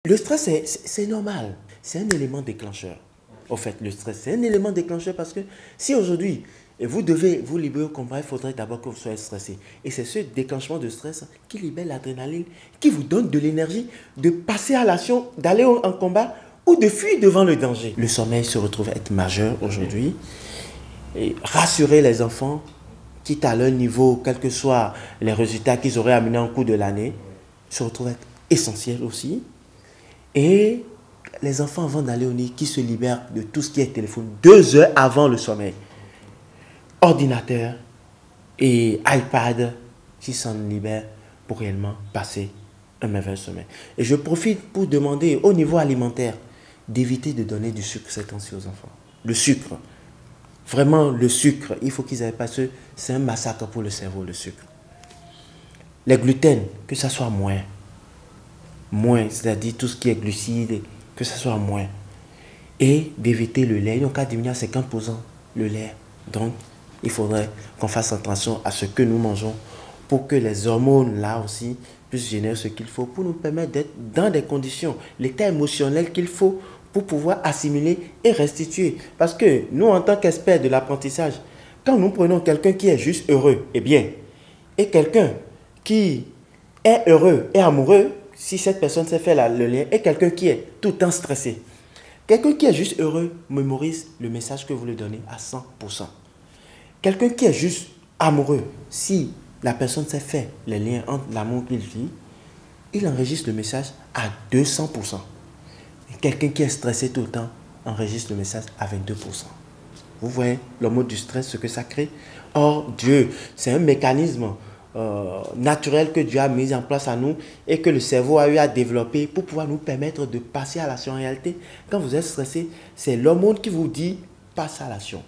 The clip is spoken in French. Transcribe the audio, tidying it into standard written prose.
Le stress, c'est normal. C'est un élément déclencheur. Au fait, le stress, c'est un élément déclencheur parce que si aujourd'hui, vous devez vous libérer au combat, il faudrait d'abord que vous soyez stressé. Et c'est ce déclenchement de stress qui libère l'adrénaline, qui vous donne de l'énergie de passer à l'action, d'aller en combat ou de fuir devant le danger. Le sommeil se retrouve à être majeur aujourd'hui. Et rassurer les enfants, quitte à leur niveau, quels que soient les résultats qu'ils auraient amenés en cours de l'année, se retrouve à être essentiel aussi. Et les enfants, avant d'aller au lit, qui se libèrent de tout ce qui est téléphone 2 heures avant le sommeil. Ordinateur et iPad qui s'en libèrent pour réellement passer un merveilleux sommeil. Et je profite pour demander au niveau alimentaire d'éviter de donner du sucre ces temps-ci aux enfants. Le sucre. Vraiment, le sucre, il faut qu'ils aient pas ce. C'est un massacre pour le cerveau, le sucre. Les gluten, que ça soit moins. Moins, c'est-à-dire tout ce qui est glucides, que ça soit moins. Et d'éviter le lait. Il n'y a qu'à diminuer à 50% le lait. Donc, il faudrait qu'on fasse attention à ce que nous mangeons pour que les hormones, là aussi, puissent générer ce qu'il faut pour nous permettre d'être dans des conditions, l'état émotionnel qu'il faut pour pouvoir assimiler et restituer. Parce que nous, en tant qu'experts de l'apprentissage, quand nous prenons quelqu'un qui est juste heureux, eh bien, et quelqu'un qui est heureux et amoureux, si cette personne sait faire le lien, et quelqu'un qui est tout le temps stressé, quelqu'un qui est juste heureux mémorise le message que vous lui donnez à 100%. Quelqu'un qui est juste amoureux, si la personne sait faire les liens entre l'amour qu'il vit, il enregistre le message à 200%. Quelqu'un qui est stressé tout le temps enregistre le message à 22%. Vous voyez le mode du stress, ce que ça crée. Or, Dieu, c'est un mécanisme naturel que Dieu a mis en place à nous et que le cerveau a eu à développer pour pouvoir nous permettre de passer à l'action. En réalité, quand vous êtes stressé, c'est l'hormone qui vous dit passe à l'action.